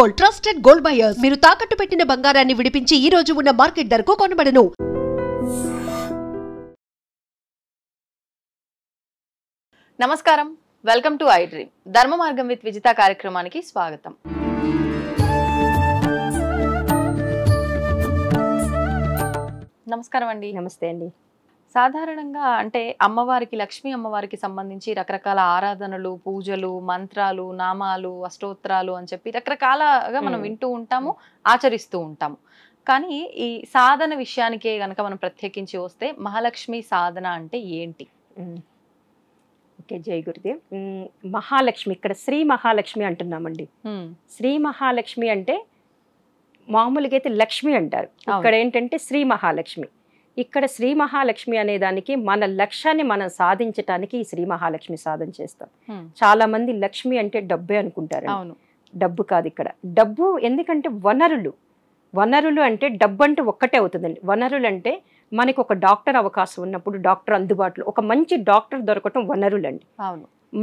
Gold, trusted gold buyers. మీరు తాకట్టు పెట్టిన బంగారాన్ని విడిపించి ఈ రోజు ఉన్న మార్కెట్ ధరకు కొనబడను. నమస్కారం, వెల్కమ్ టు ఐ డ్రీమ్. ధర్మ మార్గం విత్ విజిత కార్యక్రమానికి స్వాగతం. నమస్కారం అండి. నమస్తే అండి. సాధారణంగా అంటే అమ్మవారికి, లక్ష్మీ అమ్మవారికి సంబంధించి రకరకాల ఆరాధనలు, పూజలు, మంత్రాలు, నామాలు, అష్టోత్తరాలు అని చెప్పి రకరకాలగా మనం వింటూ ఉంటాము, ఆచరిస్తూ ఉంటాము. కానీ ఈ సాధన విషయానికే గనక మనం ప్రత్యేకించి వస్తే మహాలక్ష్మి సాధన అంటే ఏంటి? ఓకే, జై గురుదేవ్. మహాలక్ష్మి, ఇక్కడ శ్రీ మహాలక్ష్మి అంటున్నామండి. శ్రీ మహాలక్ష్మి అంటే మామూలుగా అయితే లక్ష్మి అంటారు, ఇక్కడ ఏంటంటే శ్రీ మహాలక్ష్మి. ఇక్కడ శ్రీ మహాలక్ష్మి అనే దానికి మన లక్ష్యాన్ని మనం సాధించటానికి ఈ శ్రీ మహాలక్ష్మి సాధన చేస్తాం. చాలా మంది లక్ష్మి అంటే డబ్బే అనుకుంటారు. డబ్బు కాదు ఇక్కడ. డబ్బు ఎందుకంటే వనరులు అంటే డబ్బు అంటే ఒక్కటే అవుతుందండి. వనరులు అంటే మనకి ఒక డాక్టర్ అవకాశం ఉన్నప్పుడు డాక్టర్ అందుబాటులో, ఒక మంచి డాక్టర్ దొరకటం వనరులు అండి.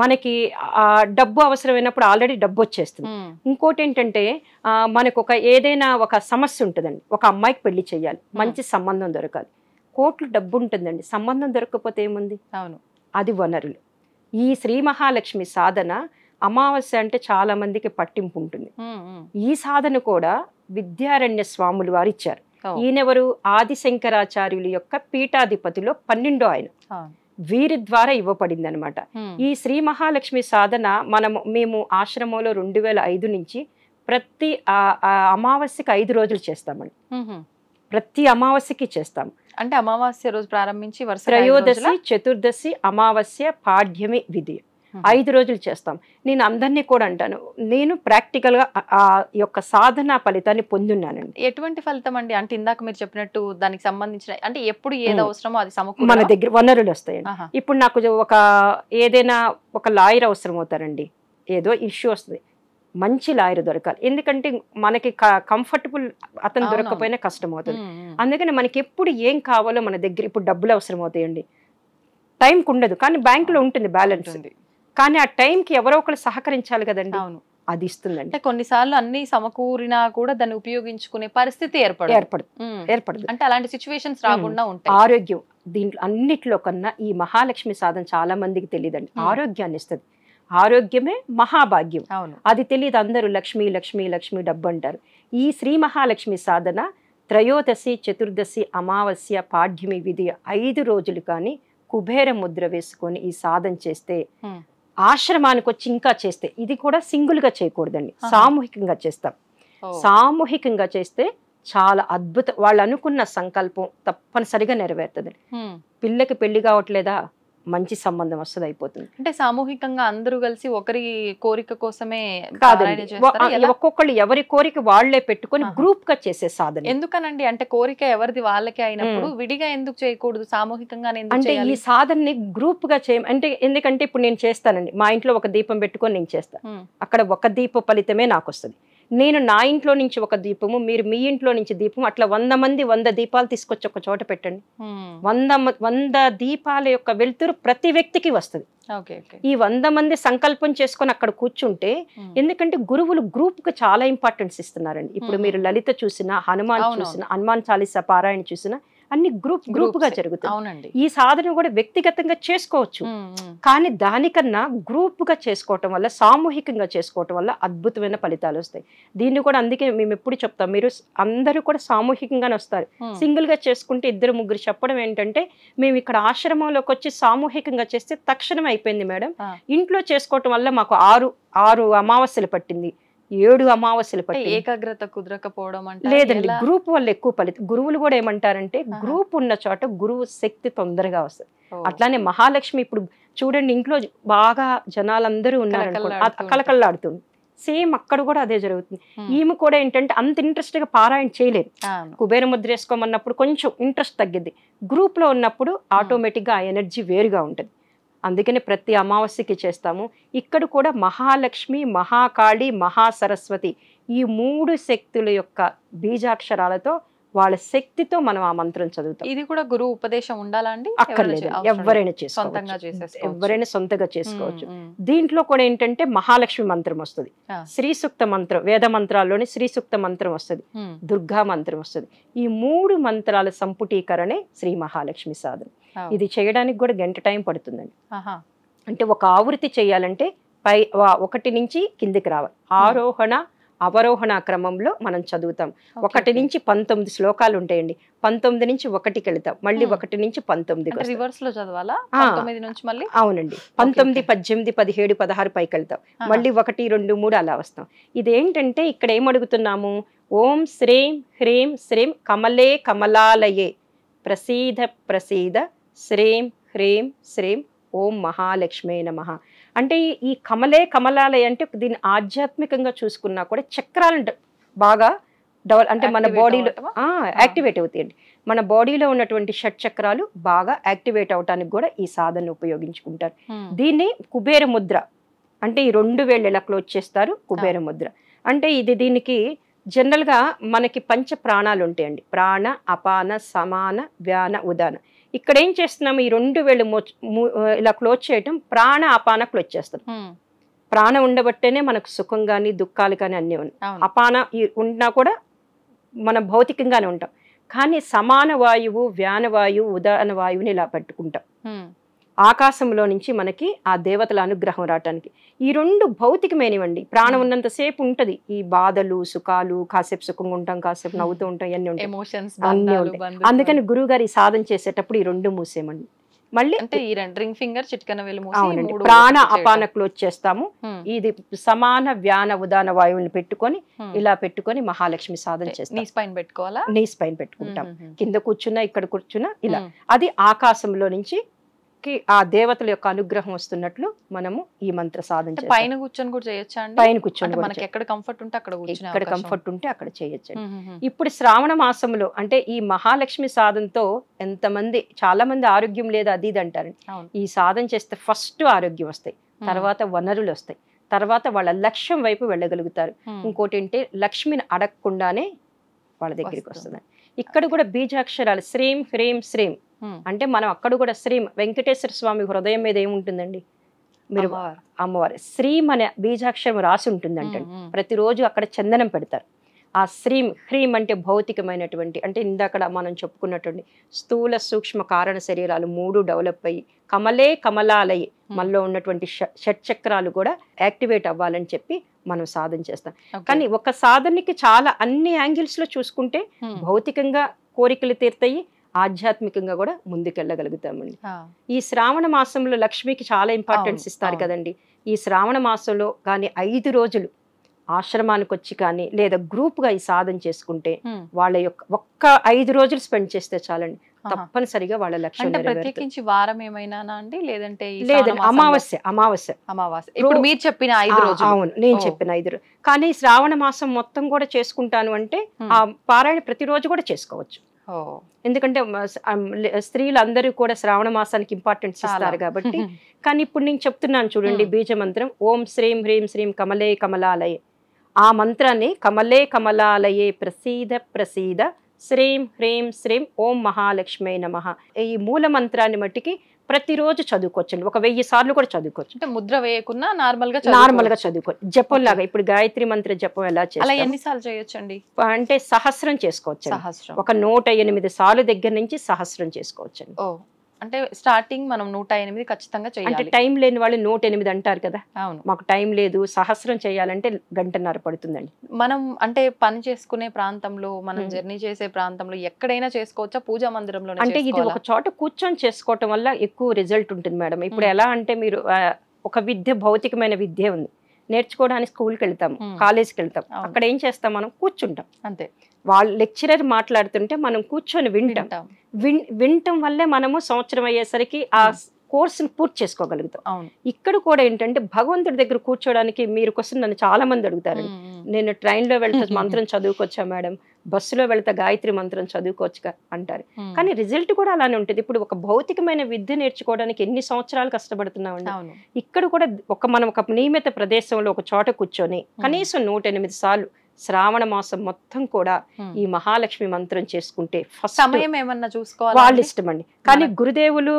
మనకి డబ్బు అవసరమైనప్పుడు ఆల్రెడీ డబ్బు వచ్చేస్తుంది. ఇంకోటి ఏంటంటే మనకు ఏదైనా ఒక సమస్య ఉంటుందండి. ఒక అమ్మాయికి పెళ్లి చేయాలి, మంచి సంబంధం దొరకాలి, కోట్లు డబ్బు ఉంటుందండి, సంబంధం దొరకకపోతే ఏముంది? అది వనరులు. ఈ శ్రీ మహాలక్ష్మి సాధన అమావాస్య అంటే చాలా మందికి పట్టింపు ఉంటుంది. ఈ సాధన కూడా విద్యారణ్య స్వాములు వారు ఇచ్చారు. ఈయనెవరు? ఆదిశంకరాచార్యుల యొక్క పీఠాధిపతిలో 12వ ఆయన. వీరి ద్వారా ఇవ్వబడింది అనమాట. ఈ శ్రీ మహాలక్ష్మి సాధన మేము ఆశ్రమంలో 2005 నుంచి ప్రతి అమావాస్యకి 5 రోజులు చేస్తామండి. ప్రతి అమావాస్యకి చేస్తాం. అంటే అమావాస్య రోజు ప్రారంభించి త్రయోదశి, చతుర్దశి, అమావాస్య, పాడ్యమి, విధి 5 రోజులు చేస్తాం. నేను అందరినీ కూడా అంటాను, నేను ప్రాక్టికల్ గా ఆ యొక్క సాధన ఫలితాన్ని పొందున్నానండి. ఎటువంటి ఫలితం అండి? అంటే ఇందాక మీరు చెప్పినట్టు దానికి సంబంధించిన అంటే ఎప్పుడు ఏది అవసరమో అది మన దగ్గర వనరులు వస్తాయండి. ఇప్పుడు నాకు ఏదైనా ఒక లాయర్ అవసరం అవుతారండి, ఏదో ఇష్యూ వస్తుంది, మంచి లాయర్ దొరకాలి. ఎందుకంటే మనకి కంఫర్టబుల్ అతను దొరకపోయినా కష్టం అవుతుంది. అందుకని మనకి ఎప్పుడు ఏం కావాలో మన దగ్గర, ఇప్పుడు డబ్బులు అవసరం అవుతాయండి, టైంకి ఉండదు కానీ బ్యాంకులో ఉంటుంది బ్యాలెన్స్, కానీ ఆ టైంకి ఎవరో ఒకరు సహకరించాలి కదండి, అది ఇస్తుందండి. అంటే కొన్నిసార్లు అన్ని సమకూరినా కూడా దాన్ని ఉపయోగించుకునే పరిస్థితి ఏర్పడదు. అంటే అలాంటి సిచ్యువేషన్స్ రాకుండా ఉంటాయి. ఆరోగ్యం దీంట్లో అన్నిట్లో కన్నా ఈ మహాలక్ష్మి సాధన చాలా మందికి తెలియదండి. ఆరోగ్యాన్ని ఇస్తుంది. ఆరోగ్యమే మహాభాగ్యం. అది తెలియదు. అందరూ లక్ష్మి లక్ష్మి లక్ష్మి డబ్బు అంటారు. ఈ శ్రీ మహాలక్ష్మి సాధన త్రయోదశి, చతుర్దశి, అమావాస్య, పాడ్యమి, విధి 5 రోజులు కానీ కుబేర ముద్ర వేసుకొని ఈ సాధన చేస్తే, ఆశ్రమానికి వచ్చి ఇంకా చేస్తే, ఇది కూడా సింగిల్ గా చేయకూడదండి, సామూహికంగా చేస్తాం. సామూహికంగా చేస్తే చాలా అద్భుతం. వాళ్ళు అనుకున్న సంకల్పం తప్పనిసరిగా నెరవేరుతుంది. పిల్లకి పెళ్లి కావట్లేదా, మంచి సంబంధం వస్తుంది, అయిపోతుంది. అంటే సామూహికంగా అందరూ కలిసి ఒకరి కోరిక కోసమే కాదండి, ఒక్కొక్కళ్ళు ఎవరి కోరిక వాళ్లే పెట్టుకొని గ్రూప్ గా చేసే సాధన. ఎందుకనండి? అంటే కోరిక ఎవరిది వాళ్ళకే అయినప్పుడు విడిగా ఎందుకు చేయకూడదు, సామూహికంగా? అంటే ఈ సాధనని గ్రూప్ గా అంటే ఎందుకంటే ఇప్పుడు నేను చేస్తానండి, మా ఇంట్లో ఒక దీపం పెట్టుకొని నేను చేస్తాను, అక్కడ ఒక దీప ఫలితమే నాకు వస్తుంది. నేను నా ఇంట్లో నుంచి ఒక దీపము, మీరు మీ ఇంట్లో నుంచి దీపం, అట్లా 100 మంది 100 దీపాలు తీసుకొచ్చి ఒక చోట పెట్టండి. 100 దీపాల యొక్క వెలుతురు ప్రతి వ్యక్తికి వస్తుంది. ఈ 100 మంది సంకల్పం చేసుకొని అక్కడ కూర్చుంటే, ఎందుకంటే గురువులు గ్రూప్ కు చాలా ఇంపార్టెన్స్ ఇస్తున్నారండి. ఇప్పుడు మీరు లలిత చూసినా, హనుమాన్ చూసినా, హనుమాన్ చాలీసా పారాయణ చూసినా అన్ని గ్రూప్ గా జరుగుతాయి. ఈ సాధన కూడా వ్యక్తిగతంగా చేసుకోవచ్చు, కానీ దానికన్నా గ్రూప్ గా చేసుకోవటం వల్ల, సామూహికంగా చేసుకోవటం వల్ల అద్భుతమైన ఫలితాలు వస్తాయి. దీన్ని కూడా అందుకే మేము ఎప్పుడు చెప్తాం, మీరు అందరూ కూడా సామూహికంగానే వస్తారు. సింగిల్ గా చేసుకుంటే 2-3 చెప్పడం ఏంటంటే, మేము ఇక్కడ ఆశ్రమంలోకి వచ్చి సామూహికంగా చేస్తే తక్షణం అయిపోయింది మేడం, ఇంట్లో చేసుకోవటం వల్ల మాకు 6 అమావాస్యలు పట్టింది, 7 అమావాస్యలు పట్టింది. ఏకాగ్రత కుదరకపోవడం అంటే లేదండి, గ్రూప్ వల్ల ఎక్కువ ఫలితం. గురువులు కూడా ఏమంటారంటే, గ్రూప్ ఉన్న చోట గురువు శక్తి తొందరగా వస్తుంది. అట్లానే మహాలక్ష్మి ఇప్పుడు చూడండి, ఇంట్లో బాగా జనాలందరూ ఉన్నారు, కలకల్లాడుతుంది, సేమ్ అక్కడ కూడా అదే జరుగుతుంది. ఈమె కూడా ఏంటంటే అంత ఇంట్రెస్ట్ గా పారాయణ చేయలేదు. కుబేర ముద్ర వేసుకోమన్నప్పుడు కొంచెం ఇంట్రెస్ట్ తగ్గింది, గ్రూప్ లో ఉన్నప్పుడు ఆటోమేటిక్ గా ఆ ఎనర్జీ వేరుగా ఉంటుంది. అందుకని ప్రతి అమావాస్యకి చేస్తాము. ఇక్కడ కూడా మహాలక్ష్మి, మహాకాళి, మహాసరస్వతి ఈ 3 శక్తుల యొక్క బీజాక్షరాలతో వాళ్ళ శక్తితో మనం ఆ మంత్రం చదువుతాం. ఇది కూడా గురువు ఉపదేశం ఉండాలా అండి? అక్కర్లేదు, ఎవరైనా సొంతంగా చేసుకోవచ్చు, చేసేసుకోవచ్చు. ఎవరైనా సొంతగా చేసుకోవచ్చు. దీంట్లో కూడా ఏంటంటే మహాలక్ష్మి మంత్రం వస్తుంది, శ్రీ సూక్త మంత్రం, వేద మంత్రాల్లోని శ్రీ సూక్త మంత్రం వస్తుంది, దుర్గా మంత్రం వస్తుంది. ఈ 3 మంత్రాల సంపుటీకరణే శ్రీ మహాలక్ష్మి సాధన. ఇది చేయడానికి కూడా గంట టైం పడుతుందండి. అంటే ఒక ఆవృత్తి చేయాలంటే 1 నుంచి కిందికి రావాలి, ఆరోహణ అవరోహణ క్రమంలో మనం చదువుతాం. 1 నుంచి 19 శ్లోకాలు ఉంటాయండి. 19 నుంచి 1కి వెళ్తాం, మళ్ళీ 1 నుంచి 19 రివర్స్ లో చదవాలా? 19 నుంచి మళ్ళీ? అవునండి, 19, 18, 17, 16 పైకి వెళ్తాం, మళ్ళీ 1, 2, 3 అలా వస్తాం. ఇదేంటంటే ఇక్కడ ఏమడుగుతున్నాము? ఓం శ్రీం హ్రీం శ్రీం కమలే కమలాలయే ప్రసీద ప్రసీద శ్రీం హ్రీం శ్రీం ఓం మహాలక్ష్మే నమః. అంటే ఈ కమలే కమలాలయ అంటే దీన్ని ఆధ్యాత్మికంగా చూసుకున్నా కూడా చక్రాలు బాగా అంటే మన బాడీలో యాక్టివేట్ అవుతాయండి. మన బాడీలో ఉన్నటువంటి షట్చక్రాలు బాగా యాక్టివేట్ అవటానికి కూడా ఈ సాధన ఉపయోగించుకుంటారు. దీన్ని కుబేర ముద్ర అంటే ఈ 2 వేళ్ళు ఇలా క్లోజ్ చేస్తారు, కుబేర ముద్ర అంటే ఇది. దీనికి జనరల్గా మనకి పంచ ప్రాణాలు ఉంటాయండి, ప్రాణ అపాన సమాన వ్యాన ఉదాన. ఇక్కడ ఏం చేస్తున్నాము? ఈ 2 వేళ్ళు ఇలా క్లోజ్ చేయటం, ప్రాణ అపాన క్లోజ్ చేస్తాం. ప్రాణం ఉండబట్టేనే మనకు సుఖం కానీ దుఃఖాలు కానీ అన్నీ ఉన్నాయి. అపాన ఉన్నా కూడా మనం భౌతికంగానే ఉంటాం, కానీ సమాన వాయువు వ్యాన వాయువు ఉదాన వాయువుని ఇలా పెట్టుకుంటాం. ఆకాశంలో నుంచి మనకి ఆ దేవతల అనుగ్రహం రావటానికి ఈ 2 భౌతికమైనవండి. ప్రాణం ఉన్నంతసేపు ఉంటది, ఈ బాధలు సుఖాలు, కాసేపు సుఖంగా ఉంటాం, కాసేపు నవ్వుతూ ఉంటాం, ఇవన్నీ ఉంటాయి, అన్నీ ఉంటాయి. అందుకని గురువు గారు ఈ సాధన చేసేటప్పుడు ఈ 2 మూసేయమండి. మళ్ళీ అంటే ఈ రింగ్ ఫింగర్ చిటికన వేలు మూసి ప్రాణ అపాన క్లోజ్ చేస్తాము. ఇది సమాన వ్యాన ఉదాన వాయువుని పెట్టుకొని ఇలా పెట్టుకొని మహాలక్ష్మి సాధన చేస్తాం. నీస్ పైన పెట్టుకోవాలా? నీస్ పైన పెట్టుకుంటాం, కింద కూర్చున్నా ఇక్కడ కూర్చున్నా ఇలా. అది ఆకాశంలో నుంచి ఆ దేవతల యొక్క అనుగ్రహం వస్తున్నట్లు మనము ఈ మంత్ర సాధన చేస్తాం. పైన కూర్చొని కూడా చేయొచ్చా అండి? పైన కూర్చొని మనకి ఎక్కడ కంఫర్ట్ ఉంటే అక్కడ కూర్చొని, ఎక్కడ కంఫర్ట్ ఉంటే అక్కడ చేయొచ్చు. ఇప్పుడు శ్రావణ మాసంలో అంటే ఈ మహాలక్ష్మి సాధనతో ఎంతమంది, చాలా మంది ఆరోగ్యం లేదు అది ఇది అంటారండి. ఈ సాధన చేస్తే ఫస్ట్ ఆరోగ్యం వస్తాయి, తర్వాత వనరులు వస్తాయి, తర్వాత వాళ్ళ లక్ష్యం వైపు వెళ్ళగలుగుతారు. ఇంకోటి ఏంటి, లక్ష్మిని అడగకుండానే వాళ్ళ దగ్గరికి వస్తుంది. ఇక్కడ కూడా బీజాక్షరాలు శ్రీం హ్రీం శ్రీం అంటే మనం అక్కడ కూడా శ్రీం, వెంకటేశ్వర స్వామి హృదయం మీద ఏముంటుందండి? మీరు అమ్మవారు శ్రీం అనే బీజాక్షరం రాసి ఉంటుందంటే ప్రతిరోజు అక్కడ చందనం పెడతారు. ఆ శ్రీం హ్రీం అంటే భౌతికమైనటువంటి, అంటే ఇందాక మనం చెప్పుకున్నటువంటి స్థూల సూక్ష్మ కారణ శరీరాలు 3 డెవలప్ అయ్యి కమలే కమలాలయ్యి మనలో ఉన్నటువంటి షట్చక్రాలు కూడా యాక్టివేట్ అవ్వాలని చెప్పి మనం సాధన చేస్తాం. కానీ ఒక సాధనకి చాలా అన్ని యాంగిల్స్ లో చూసుకుంటే భౌతికంగా కోరికలు తీర్తాయి, ఆధ్యాత్మికంగా కూడా ముందుకెళ్ళగలుగుతామండి. ఈ శ్రావణ మాసంలో లక్ష్మికి చాలా ఇంపార్టెన్స్ ఇస్తారు కదండి. ఈ శ్రావణ మాసంలో కానీ 5 రోజులు ఆశ్రమానికి వచ్చి కానీ లేదా గ్రూప్ గా ఈ సాధన చేసుకుంటే వాళ్ళ యొక్క ఒక్క 5 రోజులు స్పెండ్ చేస్తే చాలండి, తప్పనిసరిగా వాళ్ళ లక్ష్యం ప్రత్యేకించి వారం ఏమైనా అండి? లేదంటే లేదండి, అమావాస్య అమావాస్య అమావాస్య ఇప్పుడు మీరు చెప్పిన 5 రోజులు. అవును, నేను చెప్పిన 5 రోజులు. కానీ శ్రావణ మాసం మొత్తం కూడా చేసుకుంటాను అంటే ఆ పారాయణ ప్రతిరోజు కూడా చేసుకోవచ్చు. ఎందుకంటే స్త్రీలు అందరూ కూడా శ్రావణ మాసానికి ఇంపార్టెన్స్ ఇస్తారు కాబట్టి. కానీ ఇప్పుడు నేను చెప్తున్నాను చూడండి, బీజ మంత్రం ఓం శ్రీం హ్రీం శ్రీం కమలే కమలాలయే. ఆ మంత్రాన్ని కమలే కమలాలయే ప్రసీద ప్రసీద శ్రీం హ్రీం శ్రీం ఓం మహాలక్ష్మే నమః. ఈ మూల మంత్రాన్ని మట్టికి ప్రతిరోజు చదువుకోవచ్చండి, 1000 సార్లు కూడా చదువుకోవచ్చు. అంటే ముద్ర వేయకుండా నార్మల్ గా చదువుకోవచ్చు, జపం లాగా. ఇప్పుడు గాయత్రి మంత్ర జపం ఎలా చేయాలి, ఎన్నిసార్లు చేయొచ్చండి అంటే సహస్రం చేసుకోవచ్చు. ఒక 108 సార్లు దగ్గర నుంచి సహస్రం చేసుకోవచ్చండి. అంటే స్టార్టింగ్ మనం 108 ఖచ్చితంగా చేయాలి. అంటే టైం లేని వాళ్ళు 108 అంటారు కదా. అవును, మాకు టైం లేదు, సహస్రం చేయాలంటే 1.5 గంట పడుతుందండి. మనం అంటే పని చేసుకునే ప్రాంతంలో, మనం జర్నీ చేసే ప్రాంతంలో ఎక్కడైనా చేసుకోవచ్చా? పూజా మందిరంలో? అంటే ఇది ఒక చోట కూర్చొని చేసుకోవటం వల్ల ఎక్కువ రిజల్ట్ ఉంటుంది మేడం. ఇప్పుడు ఎలా అంటే మీరు ఒక విద్య, భౌతికమైన విద్య ఉంది, నేర్చుకోవడానికి స్కూల్కి వెళ్తాం, కాలేజ్కి వెళ్తాం, అక్కడ ఏం చేస్తాం, మనం కూర్చుంటాం అంతే. వాళ్ళు లెక్చరర్ మాట్లాడుతుంటే మనం కూర్చొని వింటాం. వినటం వల్లే మనము సంవత్సరం అయ్యేసరికి ఆ కోర్సును పూర్తి చేసుకోగలుగుతాం. ఇక్కడ కూడా ఏంటంటే భగవంతుడి దగ్గర కూర్చోడానికి, మీరు క్వశ్చన్ నన్ను చాలా మంది అడుగుతారండి, నేను ట్రైన్లో వెళ్తే మంత్రం చదువుకోవచ్చా మేడం, బస్సులో వెళ్తే గాయత్రి మంత్రం చదువుకోవచ్చుగా అంటారు. కానీ రిజల్ట్ కూడా అలానే ఉంటుంది. ఇప్పుడు ఒక భౌతికమైన విద్య నేర్చుకోవడానికి ఎన్ని సంవత్సరాలు కష్టపడుతున్నామండి. ఇక్కడ కూడా మనం ఒక నియమిత ప్రదేశంలో ఒక చోట కూర్చొని కనీసం 108 సార్లు శ్రావణ మాసం మొత్తం కూడా ఈ మహాలక్ష్మి మంత్రం చేసుకుంటే ఫస్ట్ సమయం ఏమన్నా చూసుకోవాలి? వాళ్ళ ఇష్టం అండి. కానీ గురుదేవులు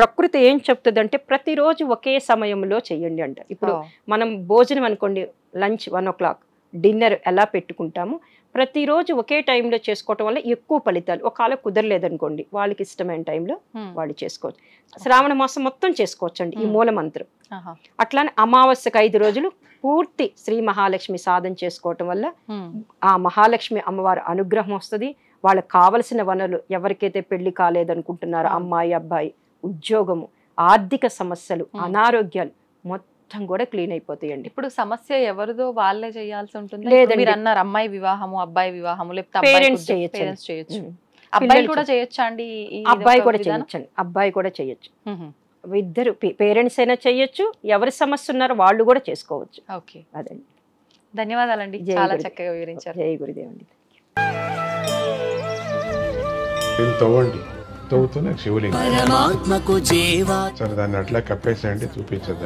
ప్రకృతి ఏం చెప్తుందంటే ప్రతిరోజు ఒకే సమయంలో చెయ్యండి అంట. ఇప్పుడు మనం భోజనం అనుకోండి, లంచ్ 1 o'clock, డిన్నర్ ఎలా పెట్టుకుంటాము, ప్రతిరోజు ఒకే టైంలో చేసుకోవటం వల్ల ఎక్కువ ఫలితాలు. ఒకవేళ కుదరలేదనుకోండి, వాళ్ళకి ఇష్టమైన టైంలో వాళ్ళు చేసుకోవచ్చు. శ్రావణ మాసం మొత్తం చేసుకోవచ్చు అండి ఈ మూల మంత్రం. అట్లానే అమావాస్యకు 5 రోజులు పూర్తి శ్రీ మహాలక్ష్మి సాధన చేసుకోవటం వల్ల ఆ మహాలక్ష్మి అమ్మవారి అనుగ్రహం వస్తుంది. వాళ్ళకి కావలసిన వనరులు, ఎవరికైతే పెళ్లి కాలేదనుకుంటున్నారో అమ్మాయి అబ్బాయి, ఉద్యోగము, ఆర్థిక సమస్యలు, అనారోగ్యాలు మొత్తం కూడా క్లీన్ అయిపోతాయండి. ఇప్పుడు సమస్య ఎవరిదో వాళ్ళే చేయాల్సి ఉంటుంది? లేదండి. మీరు అన్నారు అమ్మాయి వివాహము, అబ్బాయి వివాహము, లేకపోతే పేరెంట్స్ పేరెంట్స్ చేయొచ్చు. అబ్బాయి కూడా చేయొచ్చా అండి? అబ్బాయి కూడా చేయొచ్చండి. అబ్బాయి కూడా చేయొచ్చు. ఇద్దరు పేరెంట్స్ అయినా చేయొచ్చు, ఎవరి సమస్య ఉన్నారో వాళ్ళు కూడా చేసుకోవచ్చు. ఓకే, అదండి. ధన్యవాదాలండి, చాలా చక్కగా వివరించారు. జై గురుదేవ్ అండి. తవ్వండి, తవ్వుతూనే శివలింగం. సరే దాన్ని అట్లా కప్పేసేయండి, చూపించదు.